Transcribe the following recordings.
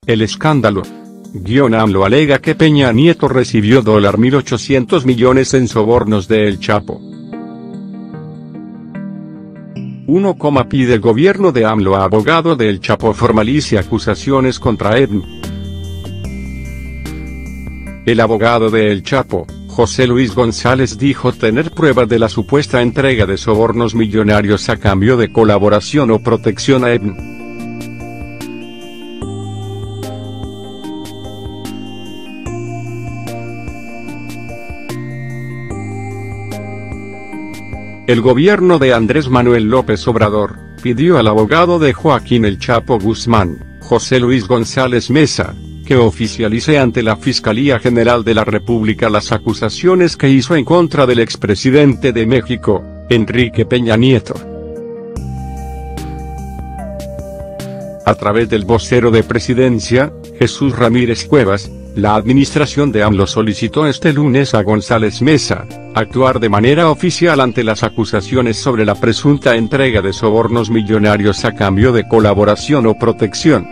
El escándalo. AMLO alega que Peña Nieto recibió $1.800 millones en sobornos de El Chapo. 1. Pide el gobierno de AMLO a abogado de El Chapo formalice acusaciones contra EDN. El abogado de El Chapo, José Luis González, dijo tener pruebas de la supuesta entrega de sobornos millonarios a cambio de colaboración o protección a EDN. El gobierno de Andrés Manuel López Obrador pidió al abogado de Joaquín El Chapo Guzmán, José Luis González Meza, que oficialice ante la Fiscalía General de la República las acusaciones que hizo en contra del expresidente de México, Enrique Peña Nieto. A través del vocero de Presidencia, Jesús Ramírez Cuevas, la administración de AMLO solicitó este lunes a González Meza actuar de manera oficial ante las acusaciones sobre la presunta entrega de sobornos millonarios a cambio de colaboración o protección.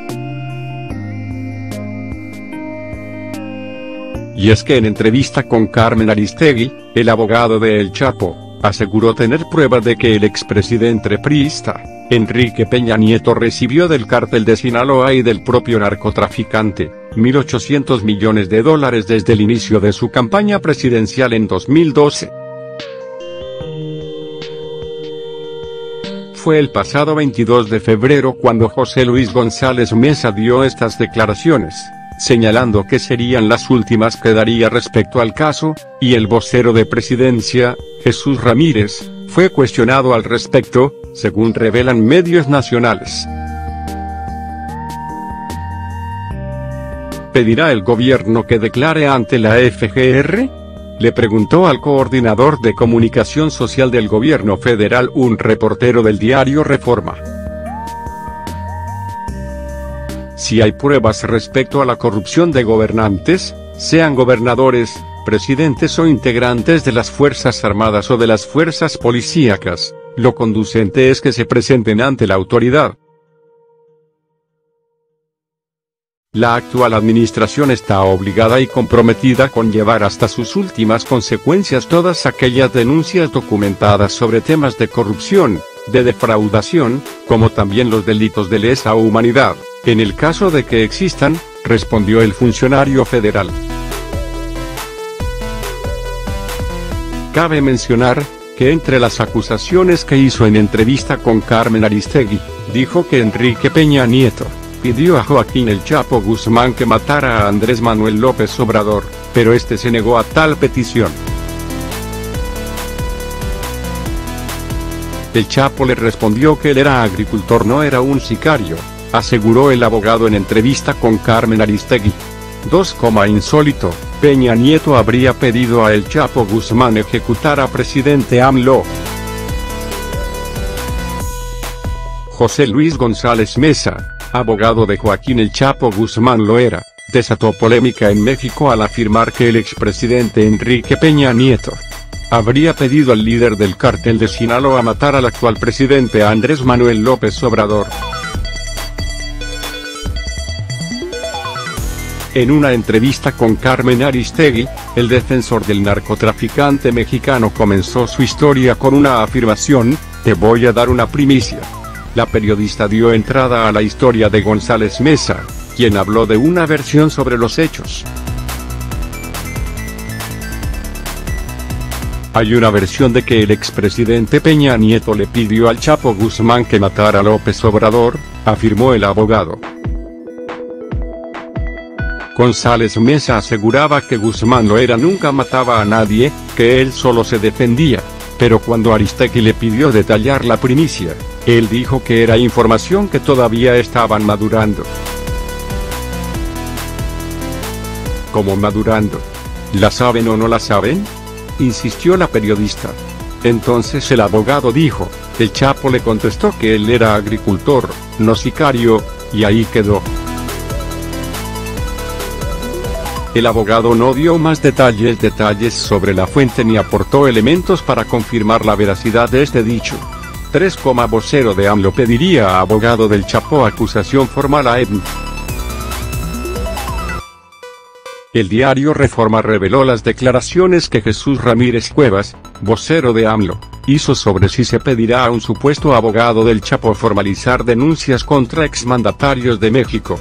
Y es que en entrevista con Carmen Aristegui, el abogado de El Chapo, aseguró tener pruebas de que el expresidente priista, Enrique Peña Nieto, recibió del cártel de Sinaloa y del propio narcotraficante, $1.800 millones desde el inicio de su campaña presidencial en 2012. Fue el pasado 22 de febrero cuando José Luis González Meza dio estas declaraciones, señalando que serían las últimas que daría respecto al caso, y el vocero de Presidencia, Jesús Ramírez, fue cuestionado al respecto, según revelan medios nacionales. ¿Pedirá el gobierno que declare ante la FGR? Le preguntó al coordinador de comunicación social del gobierno federal, un reportero del diario Reforma. Si hay pruebas respecto a la corrupción de gobernantes, sean gobernadores, presidentes o integrantes de las Fuerzas Armadas o de las Fuerzas Policíacas, lo conducente es que se presenten ante la autoridad. La actual administración está obligada y comprometida con llevar hasta sus últimas consecuencias todas aquellas denuncias documentadas sobre temas de corrupción, de defraudación, como también los delitos de lesa humanidad, en el caso de que existan, respondió el funcionario federal. Cabe mencionar que entre las acusaciones que hizo en entrevista con Carmen Aristegui, dijo que Enrique Peña Nieto pidió a Joaquín El Chapo Guzmán que matara a Andrés Manuel López Obrador, pero este se negó a tal petición. El Chapo le respondió que él era agricultor, no era un sicario, aseguró el abogado en entrevista con Carmen Aristegui. 2. Insólito, Peña Nieto habría pedido a El Chapo Guzmán ejecutar a presidente AMLO. José Luis González Meza, abogado de Joaquín El Chapo Guzmán Loera, desató polémica en México al afirmar que el expresidente Enrique Peña Nieto habría pedido al líder del cártel de Sinaloa matar al actual presidente Andrés Manuel López Obrador. En una entrevista con Carmen Aristegui, el defensor del narcotraficante mexicano comenzó su historia con una afirmación: "Te voy a dar una primicia". La periodista dio entrada a la historia de González Meza, quien habló de una versión sobre los hechos. Hay una versión de que el expresidente Peña Nieto le pidió al Chapo Guzmán que matara a López Obrador, afirmó el abogado. González Meza aseguraba que Guzmán Loera nunca mataba a nadie, que él solo se defendía, pero cuando Aristegui le pidió detallar la primicia, él dijo que era información que todavía estaban madurando. ¿Cómo madurando? ¿La saben o no la saben?, insistió la periodista. Entonces el abogado dijo: El Chapo le contestó que él era agricultor, no sicario, y ahí quedó. El abogado no dio más detalles sobre la fuente ni aportó elementos para confirmar la veracidad de este dicho. 3. Vocero de AMLO pediría a abogado del Chapo acusación formal a EDN. El diario Reforma reveló las declaraciones que Jesús Ramírez Cuevas, vocero de AMLO, hizo sobre si se pedirá a un supuesto abogado del Chapo formalizar denuncias contra exmandatarios de México.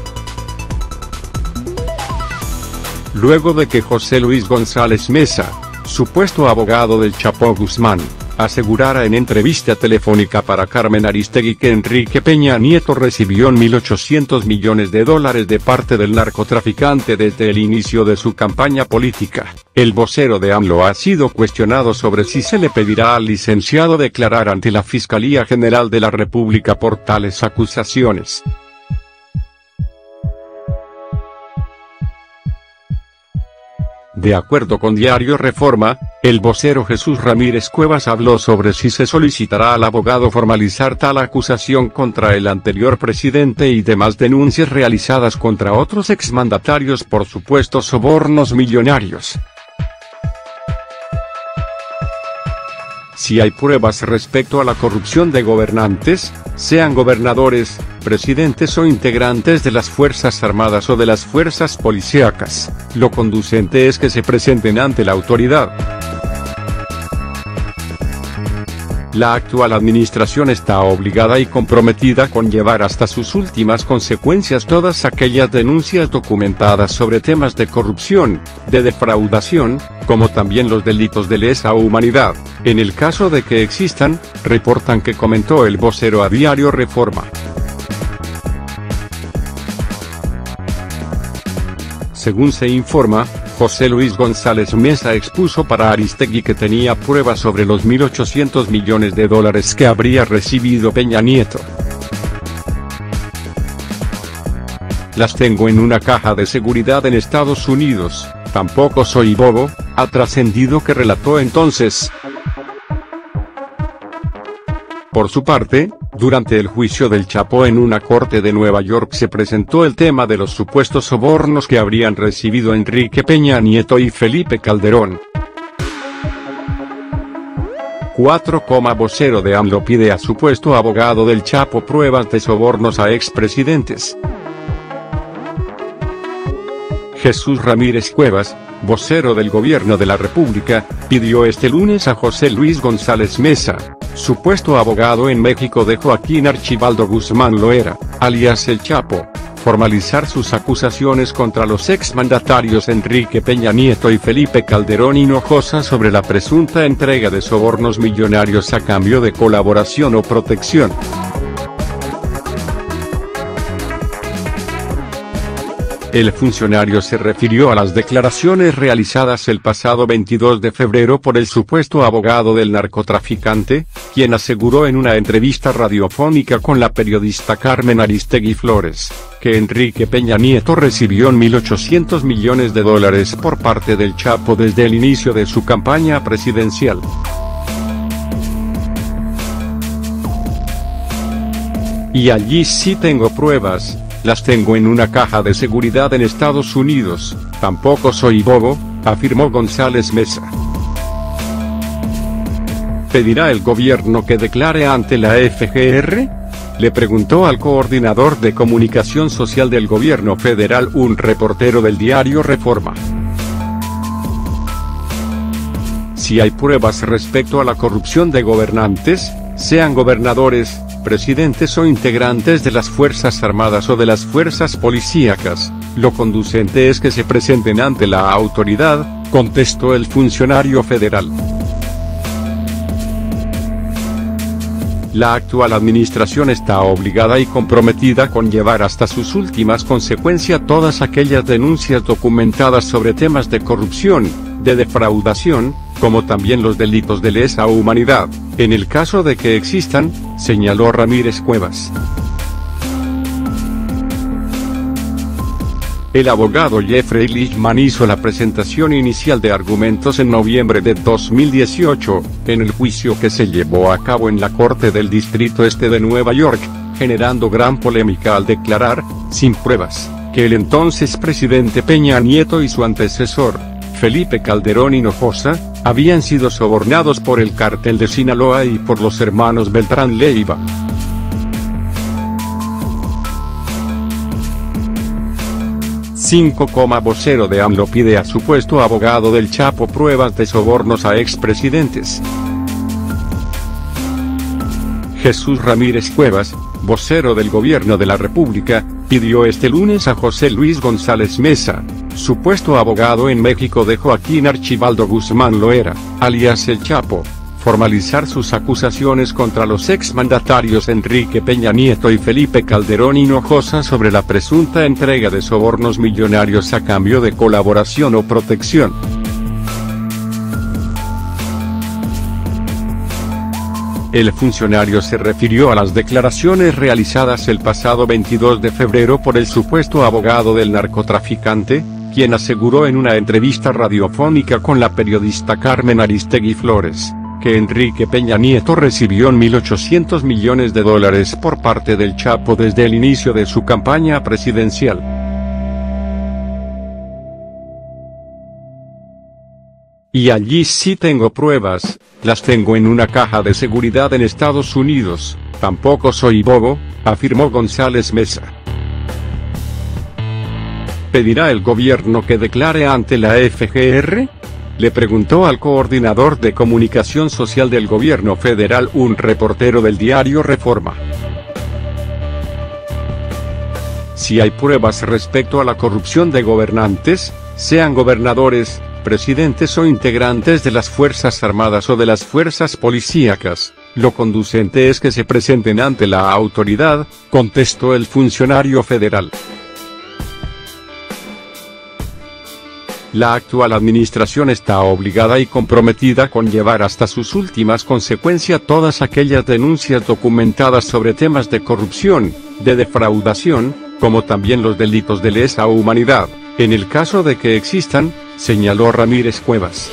Luego de que José Luis González Meza, supuesto abogado del Chapo Guzmán, asegurara en entrevista telefónica para Carmen Aristegui que Enrique Peña Nieto recibió $1.800 millones de parte del narcotraficante desde el inicio de su campaña política, el vocero de AMLO ha sido cuestionado sobre si se le pedirá al licenciado declarar ante la Fiscalía General de la República por tales acusaciones. De acuerdo con Diario Reforma, el vocero Jesús Ramírez Cuevas habló sobre si se solicitará al abogado formalizar tal acusación contra el anterior presidente y demás denuncias realizadas contra otros exmandatarios por supuestos sobornos millonarios. Si hay pruebas respecto a la corrupción de gobernantes, sean gobernadores, presidentes o integrantes de las Fuerzas Armadas o de las Fuerzas Policíacas, lo conducente es que se presenten ante la autoridad. La actual administración está obligada y comprometida con llevar hasta sus últimas consecuencias todas aquellas denuncias documentadas sobre temas de corrupción, de defraudación, como también los delitos de lesa humanidad, en el caso de que existan, reportan que comentó el vocero a Diario Reforma. Según se informa, José Luis González Meza expuso para Aristegui que tenía pruebas sobre los $1.800 millones que habría recibido Peña Nieto. Las tengo en una caja de seguridad en Estados Unidos, tampoco soy bobo, ha trascendido que relató entonces. Por su parte, durante el juicio del Chapo en una corte de Nueva York se presentó el tema de los supuestos sobornos que habrían recibido Enrique Peña Nieto y Felipe Calderón. Vocero de AMLO pide a supuesto abogado del Chapo pruebas de sobornos a expresidentes. Jesús Ramírez Cuevas, vocero del Gobierno de la República, pidió este lunes a José Luis González Meza, supuesto abogado en México de Joaquín Archibaldo Guzmán Loera, alias El Chapo, formalizar sus acusaciones contra los exmandatarios Enrique Peña Nieto y Felipe Calderón Hinojosa sobre la presunta entrega de sobornos millonarios a cambio de colaboración o protección. El funcionario se refirió a las declaraciones realizadas el pasado 22 de febrero por el supuesto abogado del narcotraficante, quien aseguró en una entrevista radiofónica con la periodista Carmen Aristegui Flores, que Enrique Peña Nieto recibió $1.800 millones por parte del Chapo desde el inicio de su campaña presidencial. Y allí sí tengo pruebas. Las tengo en una caja de seguridad en Estados Unidos, tampoco soy bobo, afirmó González Meza. ¿Pedirá el gobierno que declare ante la FGR? Le preguntó al coordinador de comunicación social del gobierno federal un reportero del diario Reforma. Si hay pruebas respecto a la corrupción de gobernantes, sean gobernadores, presidentes o integrantes de las Fuerzas Armadas o de las Fuerzas Policíacas, lo conducente es que se presenten ante la autoridad, contestó el funcionario federal. La actual administración está obligada y comprometida con llevar hasta sus últimas consecuencias todas aquellas denuncias documentadas sobre temas de corrupción, de defraudación, como también los delitos de lesa humanidad, en el caso de que existan, señaló Ramírez Cuevas. El abogado Jeffrey Lichtman hizo la presentación inicial de argumentos en noviembre de 2018, en el juicio que se llevó a cabo en la Corte del Distrito Este de Nueva York, generando gran polémica al declarar, sin pruebas, que el entonces presidente Peña Nieto y su antecesor, Felipe Calderón Hinojosa, habían sido sobornados por el cártel de Sinaloa y por los hermanos Beltrán Leiva. 5. Vocero de AMLO pide a supuesto abogado del Chapo pruebas de sobornos a expresidentes. Jesús Ramírez Cuevas, vocero del Gobierno de la República, pidió este lunes a José Luis González Meza, supuesto abogado en México de Joaquín Archibaldo Guzmán Loera, alias El Chapo, formalizar sus acusaciones contra los exmandatarios Enrique Peña Nieto y Felipe Calderón Hinojosa sobre la presunta entrega de sobornos millonarios a cambio de colaboración o protección. El funcionario se refirió a las declaraciones realizadas el pasado 22 de febrero por el supuesto abogado del narcotraficante, quien aseguró en una entrevista radiofónica con la periodista Carmen Aristegui Flores, que Enrique Peña Nieto recibió $1.800 millones por parte del Chapo desde el inicio de su campaña presidencial. Y allí sí tengo pruebas, las tengo en una caja de seguridad en Estados Unidos, tampoco soy bobo, afirmó González Meza. ¿Pedirá el gobierno que declare ante la FGR? Le preguntó al coordinador de comunicación social del gobierno federal, un reportero del diario Reforma. Si hay pruebas respecto a la corrupción de gobernantes, sean gobernadores, presidentes o integrantes de las Fuerzas Armadas o de las Fuerzas Policíacas, lo conducente es que se presenten ante la autoridad, contestó el funcionario federal. La actual administración está obligada y comprometida con llevar hasta sus últimas consecuencias todas aquellas denuncias documentadas sobre temas de corrupción, de defraudación, como también los delitos de lesa humanidad, en el caso de que existan, señaló Ramírez Cuevas.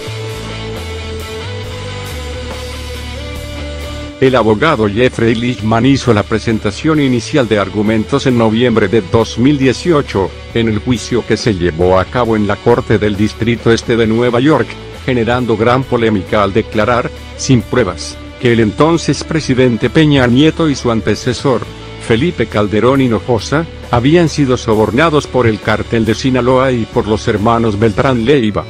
El abogado Jeffrey Lichtman hizo la presentación inicial de argumentos en noviembre de 2018, en el juicio que se llevó a cabo en la Corte del Distrito Este de Nueva York, generando gran polémica al declarar, sin pruebas, que el entonces presidente Peña Nieto y su antecesor, Felipe Calderón Hinojosa, habían sido sobornados por el cártel de Sinaloa y por los hermanos Beltrán Leiva.